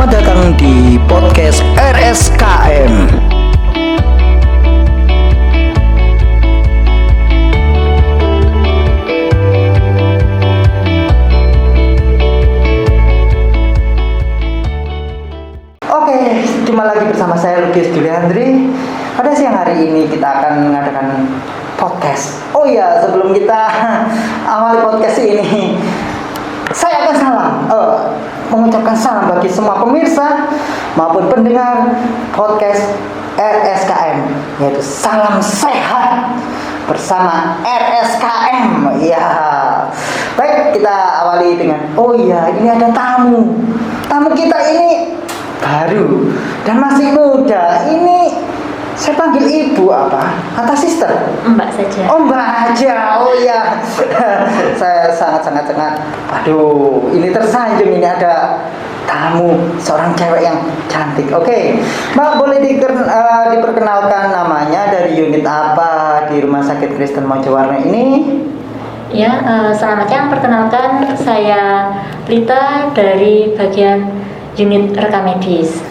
Selamat datang di podcast RSKM. Oke, jumpa lagi bersama saya Lukius Juliandri. Pada siang hari ini kita akan mengadakan podcast. Oh iya, sebelum kita awali podcast ini, saya akan mengucapkan salam bagi semua pemirsa maupun pendengar podcast RSKM, yaitu salam sehat bersama RSKM. Ya, baik, kita awali dengan ini ada tamu kita ini baru dan masih muda. Ini saya panggil ibu apa? Atau sister? Mbak saja. Oh, Mbak aja. Oh iya. Saya sangat. Aduh, ini tersanjung, ini ada tamu seorang cewek yang cantik. Oke. Mbak, boleh diperkenalkan namanya, dari unit apa di Rumah Sakit Kristen Mojowarno ini? Ya, selamat siang. Perkenalkan, saya Lita dari bagian unit rekam medis.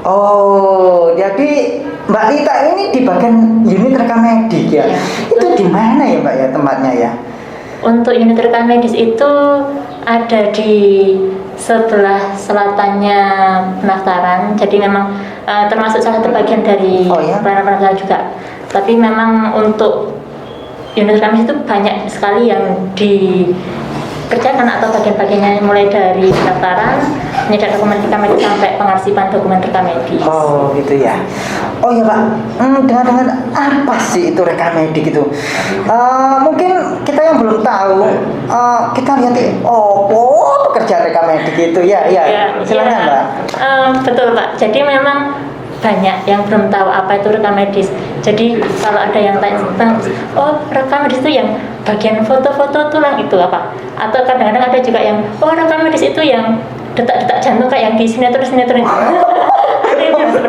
Oh, jadi Mbak Lita ini di bagian unit rekam medik ya? Ya. Itu di mana ya Mbak ya tempatnya ya? Untuk unit rekam medis itu ada di sebelah selatannya pendaftaran. Jadi memang termasuk salah satu bagian dari pelayanan pendaftaran juga. Tapi memang untuk unit rekam medis itu banyak sekali yang dikerjakan atau bagian-bagiannya, mulai dari pendaftaran, menyedia dokumen rekam medis sampai pengarsipan dokumen rekam medis. Oh gitu ya. Oh ya Pak, dengan apa sih itu rekam medik itu? Mungkin kita yang belum tahu, kita lihat pekerjaan rekam medik itu ya. Silakan Mbak. Betul Pak. Jadi memang banyak yang belum tahu apa itu rekam medis. Jadi kalau ada yang tanya, rekam medis itu yang bagian foto-foto tulang itu apa? Atau kadang-kadang ada juga yang rekam medis itu yang detak-detak jantung kayak yang di sinetron.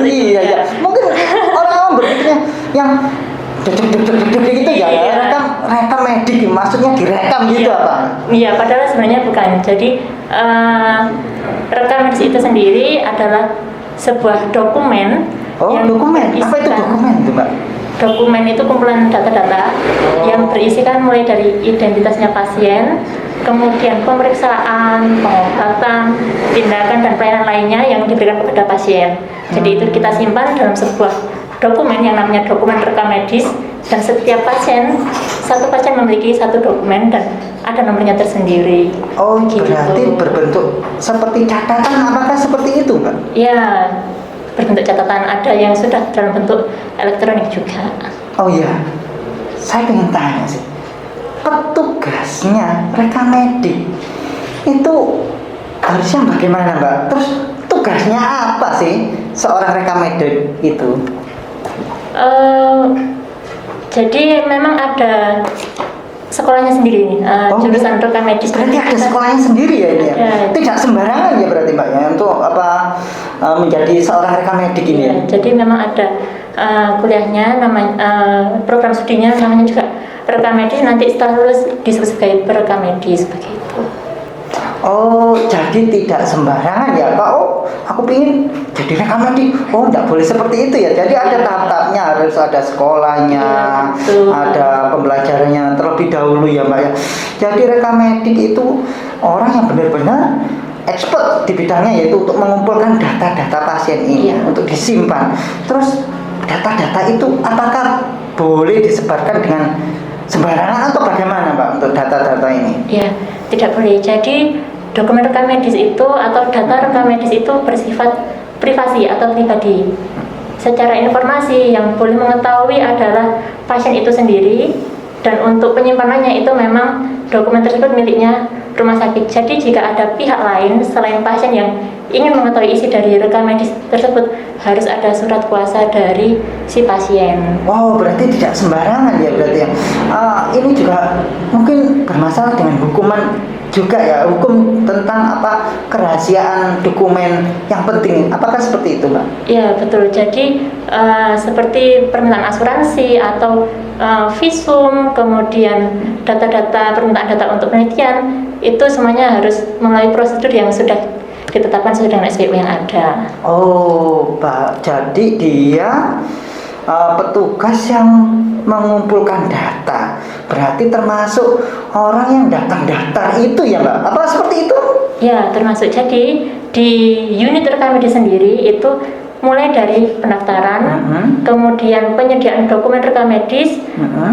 Iya. Mungkin orang berpikirnya yang gitu ya. Rekam medik, maksudnya direkam gitu apa? Iya, padahal sebenarnya bukan. Jadi rekam medis itu sendiri adalah sebuah dokumen. Dokumen. Apa itu dokumen itu, Mbak? Dokumen itu kumpulan data-data yang berisikan mulai dari identitasnya pasien, kemudian pemeriksaan, pengobatan, tindakan dan pelayanan lainnya yang diberikan kepada pasien. Jadi itu kita simpan dalam sebuah dokumen yang namanya dokumen rekam medis, dan setiap satu pasien memiliki satu dokumen dan ada nomornya tersendiri. Oh, gitu. Berarti berbentuk seperti catatan, apakah seperti itu, Mbak? Ya, berbentuk catatan, ada yang sudah dalam bentuk elektronik juga. Oh iya, saya ingin tanya sih, petugasnya rekam medik itu harusnya bagaimana Mbak? Terus tugasnya apa sih seorang rekam medik itu? Jadi memang ada sekolahnya sendiri nih, jurusan rekam medis. Berarti ada sekolahnya sendiri ya ini ya? Tidak sembarangan ya berarti Mbak ya untuk menjadi seorang rekam medik ini ya? Jadi memang ada kuliahnya, namanya program studinya namanya juga rekam medis, nanti setelah lulus disebut sebagai perekam medis, begitu. Oh, jadi tidak sembarangan ya Pak. Aku pingin jadi rekam medik. Tidak boleh seperti itu ya. Jadi ada tahap-tahapnya, harus ada sekolahnya, ada pembelajarannya terlebih dahulu ya Mbak ya. Jadi rekam medik itu orang yang benar-benar expert di bidangnya, yaitu untuk mengumpulkan data-data pasien ini untuk disimpan. Terus data-data itu apakah boleh disebarkan dengan sembarangan atau bagaimana Mbak untuk data-data ini? Ya, tidak boleh. Jadi dokumen rekam medis itu atau data rekam medis itu bersifat privasi atau pribadi. Secara informasi yang boleh mengetahui adalah pasien itu sendiri, dan untuk penyimpanannya itu memang dokumen tersebut miliknya rumah sakit. Jadi jika ada pihak lain selain pasien yang ingin mengetahui isi dari rekam medis tersebut, harus ada surat kuasa dari si pasien. Wow, berarti tidak sembarangan ya berarti ya. Ini juga mungkin bermasalah dengan hukuman juga ya, hukum tentang kerahasiaan dokumen yang penting. Apakah seperti itu, Mbak? Iya, betul. Jadi seperti permintaan asuransi atau visum, kemudian data-data, permintaan data untuk penelitian, itu semuanya harus melalui prosedur yang sudah ditetapkan sesuai dengan SPU yang ada. Oh, Pak. Jadi dia petugas yang mengumpulkan data. Berarti termasuk orang yang daftar itu ya, Mbak? Apa seperti itu? Ya, termasuk. Jadi di unit rekam medis sendiri itu mulai dari pendaftaran, kemudian penyediaan dokumen rekam medis,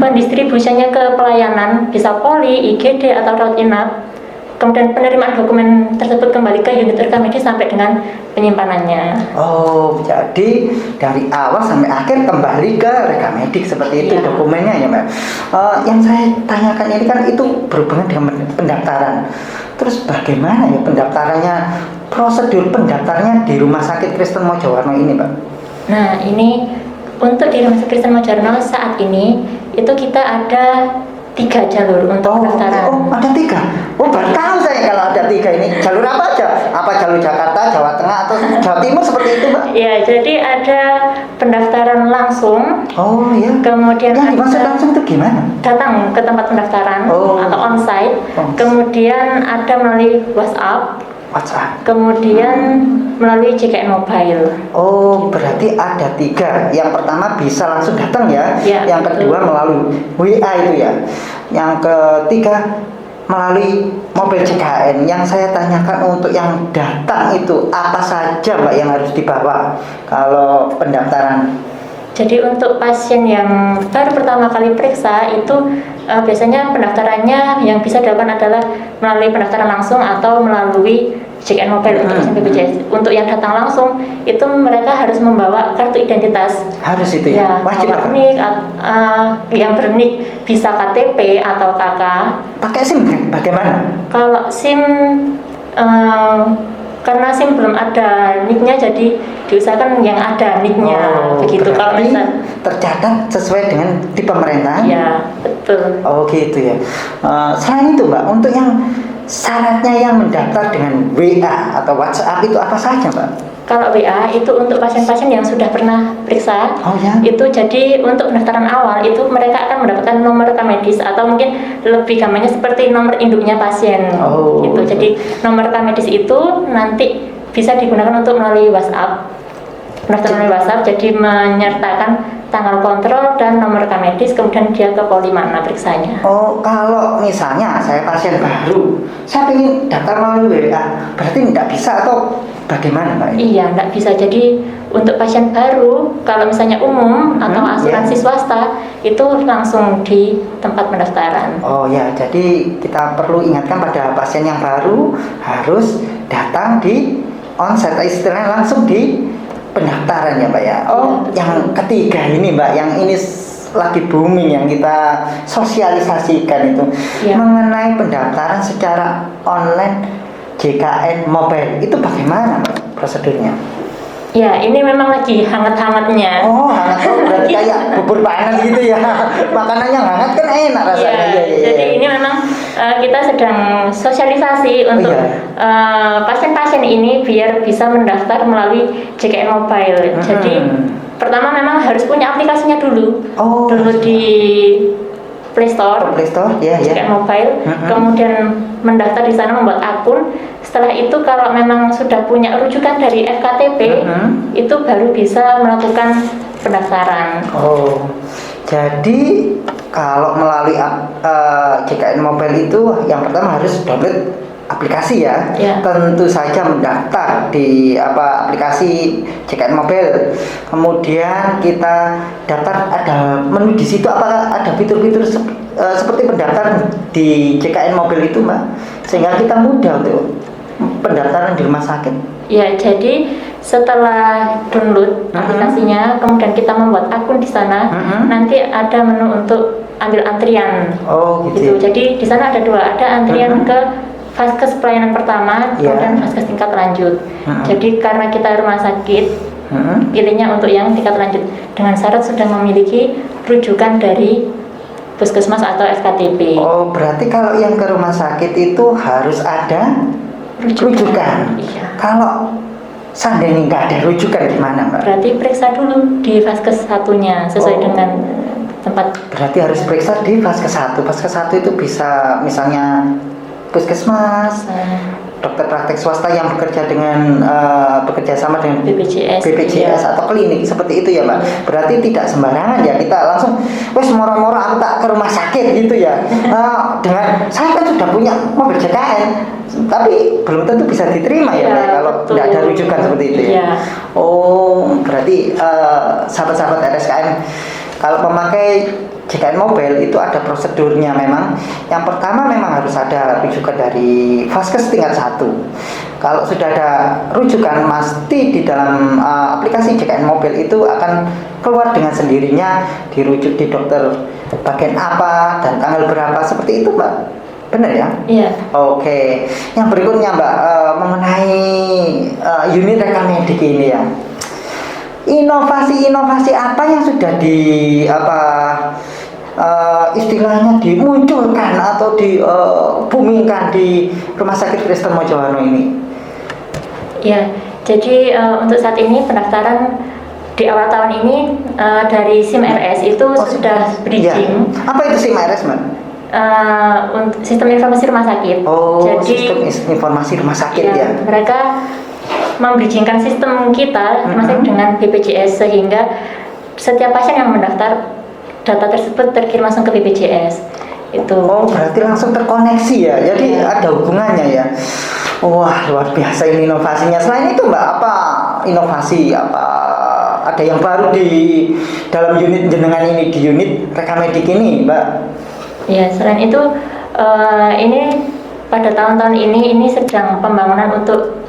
pendistribusiannya ke pelayanan, bisa poli, IGD atau rawat inap, kemudian penerimaan dokumen tersebut kembali ke unit rekam medis sampai dengan penyimpanannya. Oh, jadi dari awal sampai akhir kembali ke rekam medik seperti itu Ya. dokumennya ya, Mbak. Yang saya tanyakan ini kan itu berhubungan dengan pendaftaran. Terus bagaimana ya pendaftarannya, prosedur pendaftarnya di Rumah Sakit Kristen Mojowarno ini, Mbak? Nah, ini untuk di Rumah Sakit Kristen Mojowarno saat ini itu kita ada 3 jalur untuk pendaftaran. Oh, ada 3. Oh, baru tahu saya kalau ada 3 ini. Jalur apa aja? Apa jalur Jakarta, Jawa Tengah, atau Jawa Timur seperti itu, Mbak? Ya, jadi ada pendaftaran langsung. Oh, iya. Kemudian yang dimaksud ada langsung itu gimana? datang ke tempat pendaftaran atau onsite. Kemudian ada melalui WhatsApp. Kemudian melalui JKN Mobile. Oh, berarti ada 3. Yang pertama bisa langsung datang ya. Ya, yang kedua betul. melalui WA itu ya. Yang ketiga melalui mobil JKN. Yang saya tanyakan untuk yang datang itu apa saja, Mbak, yang harus dibawa kalau pendaftaran? Jadi untuk pasien yang baru pertama kali periksa itu biasanya pendaftarannya yang bisa dilakukan adalah melalui pendaftaran langsung atau melalui JKN Mobile untuk pasien BPJS. Untuk yang datang langsung itu mereka harus membawa kartu identitas. Harus itu ya? Wajib. Bawa NIK, yang bernik bisa KTP atau KK. Pakai SIM bagaimana? Kalau SIM karena SIM belum ada NIK-nya, jadi diusahakan yang ada NIK-nya. Begitu. Kalau misal tercatat sesuai dengan di pemerintah. Ya, betul. Oh, gitu ya. Selain itu, Mbak, untuk yang syaratnya yang mendaftar dengan WA atau WhatsApp itu apa saja, Mbak? Kalau WA itu untuk pasien-pasien yang sudah pernah periksa. Oh, ya? Itu jadi untuk pendaftaran awal itu mereka akan mendapatkan nomor rekam medis atau mungkin lebih gampangnya seperti nomor induknya pasien. Oh, gitu. Jadi nomor rekam medis itu nanti bisa digunakan untuk melalui WhatsApp. Pendaftaran melalui WhatsApp, jadi menyertakan tanggal kontrol dan nomor rekam medis, kemudian dia ke poli mana periksanya. Oh, kalau misalnya saya pasien baru, saya ingin daftar melalui WA, berarti tidak bisa atau bagaimana, Mbak? Iya, tidak bisa. Jadi untuk pasien baru, kalau misalnya umum atau asuransi swasta, itu langsung di tempat pendaftaran. Oh ya, jadi kita perlu ingatkan pada pasien yang baru harus datang di onsite, istilahnya langsung di pendaftaran ya, Mbak ya. Oh, ya, yang ketiga ini, Mbak, yang ini lagi booming yang kita sosialisasikan itu ya, mengenai pendaftaran secara online JKN Mobile. Itu bagaimana, Mbak, prosedurnya? Ya, ini memang lagi hangat-hangatnya. Oh, hangat. Oh, berarti kayak bubur panas gitu ya. Makanan yang hangat kan enak rasanya. Ya, jadi ini memang kita sedang sosialisasi untuk pasien-pasien ini biar bisa mendaftar melalui JKN Mobile. Jadi pertama memang harus punya aplikasinya dulu. Dulu di Play Store, JKN Mobile. Kemudian mendaftar di sana, membuat akun. Setelah itu kalau memang sudah punya rujukan dari FKTP, itu baru bisa melakukan pendaftaran. Oh, jadi kalau melalui JKN Mobile itu yang pertama harus download aplikasi ya. Tentu saja mendaftar di aplikasi JKN Mobile. Kemudian kita daftar, ada menu di situ, apakah ada fitur-fitur seperti pendaftar di JKN Mobile itu, Mbak, sehingga kita mudah untuk pendaftaran di rumah sakit. Ya, jadi setelah download aplikasinya, kemudian kita membuat akun di sana, nanti ada menu untuk ambil antrian. Oh, gitu. Jadi di sana ada 2, ada antrian ke vaskes pelayanan pertama, kemudian vaskes tingkat lanjut. Jadi karena kita rumah sakit, pilihnya untuk yang tingkat lanjut dengan syarat sudah memiliki rujukan dari puskesmas atau FKTP. Oh, berarti kalau yang ke rumah sakit itu harus ada rujukan. Iya. Kalau seandainya nggak ada rujukan gimana, Mbak? Berarti periksa dulu di vaskes satunya sesuai dengan tempat. Berarti harus periksa di vaskes 1. Vaskes 1 itu bisa misalnya puskesmas, dokter praktek swasta yang bekerja dengan bekerja sama dengan BPJS, atau klinik seperti itu ya Mbak. Berarti tidak sembarangan ya kita langsung wes moro-moro aku tak ke rumah sakit gitu ya. Dengan saya kan sudah punya mobil JKN, tapi belum tentu bisa diterima ya Mbak kalau betul. tidak ada rujukan seperti itu ya. Oh, berarti sahabat-sahabat RSKM kalau memakai JKN Mobile itu ada prosedurnya memang. Yang pertama memang harus ada rujukan dari Vaskes tingkat 1. Kalau sudah ada rujukan, pasti di dalam aplikasi JKN Mobile itu akan keluar dengan sendirinya, dirujuk di dokter bagian apa dan tanggal berapa, seperti itu Mbak. Benar ya? Iya. Oke. Yang berikutnya Mbak, mengenai unit rekamedik ini ya. Inovasi-inovasi apa yang sudah istilahnya dimunculkan atau dibumingkan di Rumah Sakit Kristen Mojokerto ini? Ya, jadi untuk saat ini pendaftaran di awal tahun ini dari SIM RS itu sudah bridging. Ya. Apa itu SIM RS, Mbak? Untuk sistem informasi rumah sakit. Oh, jadi, sistem informasi rumah sakit ya. Mereka membridgingkan sistem kita rumah sakit dengan BPJS sehingga setiap pasien yang mendaftar data tersebut terkirim langsung ke BPJS. Itu. Oh, berarti langsung terkoneksi ya. Jadi ada hubungannya ya. Wah, luar biasa ini inovasinya. Selain itu Mbak, apa inovasi apa ada yang baru di dalam unit jenengan ini, di unit rekamedik ini, Mbak? Ya, selain itu ini pada tahun-tahun ini sedang pembangunan untuk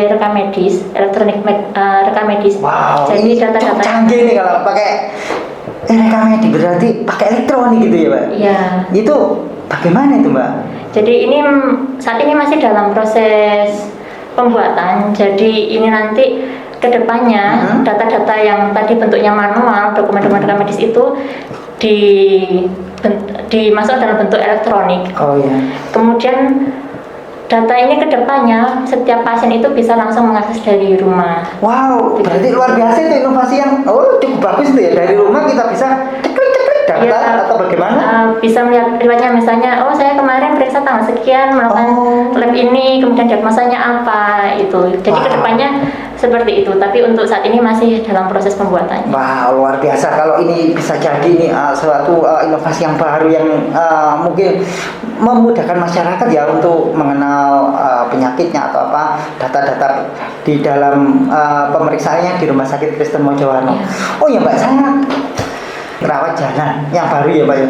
rekam medis, elektronik rekam medis. Wow, jadi ini data-data canggih nih kalau pakai rekam medis, berarti pakai elektronik gitu ya Mbak? Iya. Itu bagaimana itu Mbak? Jadi ini saat ini masih dalam proses pembuatan. Jadi ini nanti kedepannya data-data yang tadi bentuknya manual, dokumen-dokumen rekam medis itu dimasuk dalam bentuk elektronik. Oh iya. Kemudian data ini kedepannya setiap pasien itu bisa langsung mengakses dari rumah. Wow, berarti luar biasa itu inovasi yang cukup bagus itu ya, dari rumah kita bisa ceklik data atau bagaimana? Bisa melihat riwayatnya, misalnya saya kemarin periksa tanggal sekian melakukan lab ini, kemudian diagnosanya apa itu. Jadi kedepannya seperti itu, tapi untuk saat ini masih dalam proses pembuatannya. Wah, luar biasa kalau ini bisa jadi ini suatu inovasi yang baru yang mungkin memudahkan masyarakat ya untuk mengenal penyakitnya atau apa, data-data di dalam pemeriksaannya di Rumah Sakit Kristen Mojokerto. Oh ya Mbak, saya rawat jalan yang baru ya Mbak ya.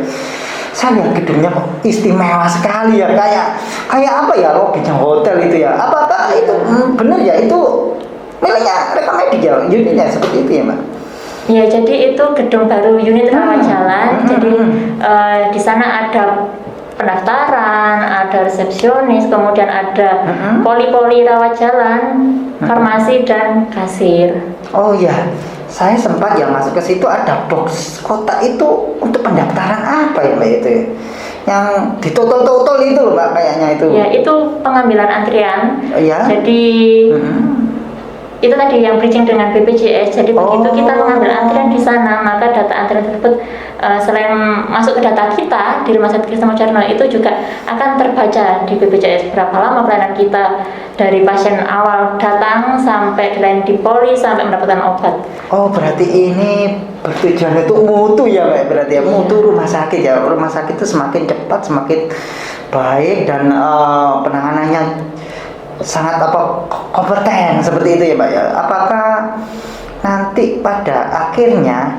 Saya lihat gedungnya kok istimewa sekali ya, kayak apa ya, lobbynya hotel itu ya. Apakah itu benar ya, itu miliknya rekamedik ya, unitnya seperti itu ya Mbak? Ya, jadi itu gedung baru unit rawat jalan. Jadi di sana ada pendaftaran, ada resepsionis, kemudian ada poli-poli rawat jalan, farmasi dan kasir. Oh ya, saya sempat ya masuk ke situ, ada box kotak itu untuk pendaftaran apa ya Mbak itu ya? Yang ditotol-totol itu loh Mbak kayaknya itu. Ya, itu pengambilan antrian. Ya. Jadi itu tadi yang bridging dengan BPJS. Jadi begitu kita mengambil antrian di sana, maka data antrian tersebut selain masuk ke data kita di Rumah Sakit Kristen Mojokerto itu juga akan terbaca di BPJS berapa lama pelayanan kita dari pasien awal datang sampai dilayani di poli sampai mendapatkan obat. Oh, berarti ini bertujuan untuk mutu ya Mbak, berarti ya mutu rumah sakit ya. Rumah sakit itu semakin cepat, semakin baik dan penanganannya sangat kompeten seperti itu ya Mbak ya. Apakah nanti pada akhirnya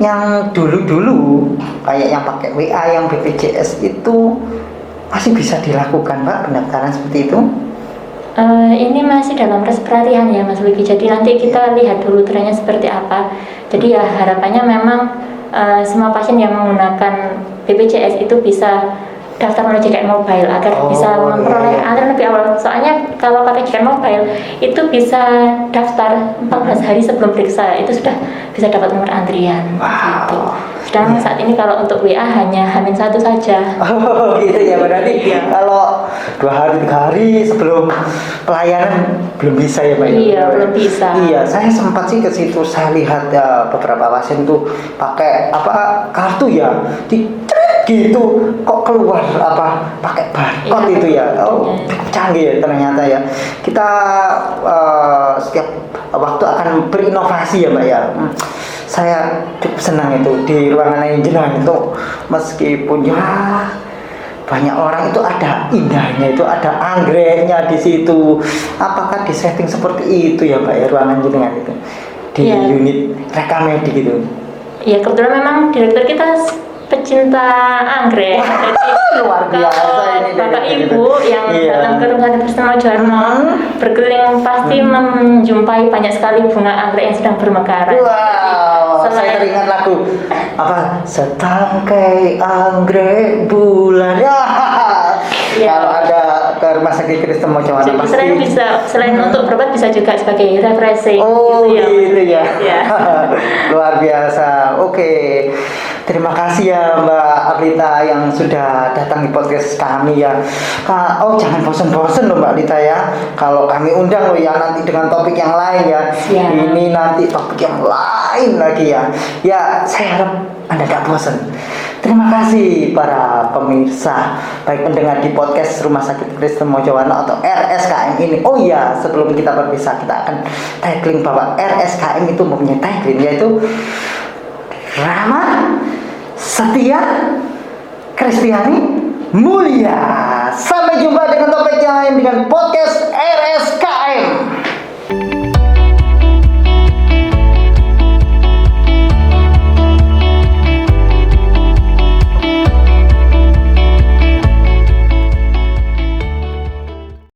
yang dulu-dulu kayak yang pakai WA yang BPJS itu masih bisa dilakukan Mbak pendaftaran seperti itu? Ini masih dalam proses pelatihan ya Mas Wiki. Jadi nanti kita lihat dulu trennya seperti apa. Jadi ya harapannya memang semua pasien yang menggunakan BPJS itu bisa daftar melalui JKN Mobile agar bisa memperoleh antrian lebih awal. Soalnya kalau pakai JKN Mobile itu bisa daftar 14 hari sebelum periksa, itu sudah bisa dapat nomor antrian. Gitu. Sedang saat ini kalau untuk WA hanya H-1 saja. Oh gitu ya, berarti kalau 2 hari 3 hari sebelum pelayanan belum bisa ya Pak? Iya, belum bisa. Iya, saya sempat sih ke situ, saya lihat ya beberapa pasien tuh pakai kartu ya, gitu kok keluar apa pakai barcode Iya, itu ya. Oh, iya. cukup canggih ya ternyata ya. Kita setiap waktu akan berinovasi ya Mbak ya. Saya cukup senang itu di ruangan jenengan itu, meskipun ya banyak orang itu ada indahnya, itu ada anggreknya di situ. Apakah di setting seperti itu ya Mbak ya ruangan jenengan itu di Iya. unit rekamedi gitu? Ya kebetulan memang direktur kita pecinta anggrek. Jadi Luar biasa kalau ini bapak direktur ibu itu. yang Iya. datang ke rumah bersama Jono berkeliling pasti menjumpai banyak sekali bunga anggrek yang sedang bermekaran. Wow, saya Selain- teringat lagu apa? Setangkai anggrek bulan. Ya. Iya. Kalau ada ke rumah sakit Kristen Mojowana Jadi pasti. selain untuk berobat bisa juga sebagai refreshing. Oh gitu ya. Ya. Luar biasa. Oke. Terima kasih ya Mbak Arlita yang sudah datang di podcast kami ya. Oh jangan bosan-bosan loh Mbak Arlita ya. Kalau kami undang loh ya nanti dengan topik yang lain ya. Siap. Ini nanti topik yang lain lagi ya. Ya saya harap Anda gak bosan. Terima kasih para pemirsa, baik pendengar di podcast Rumah Sakit Kristen Mojowana atau RSKM ini. Oh iya, sebelum kita berpisah kita akan tackling bahwa RSKM itu mempunyai tagline yaitu ramah, setia, Kristiani, mulia. Sampai jumpa dengan topik yang lain dengan podcast RSKM.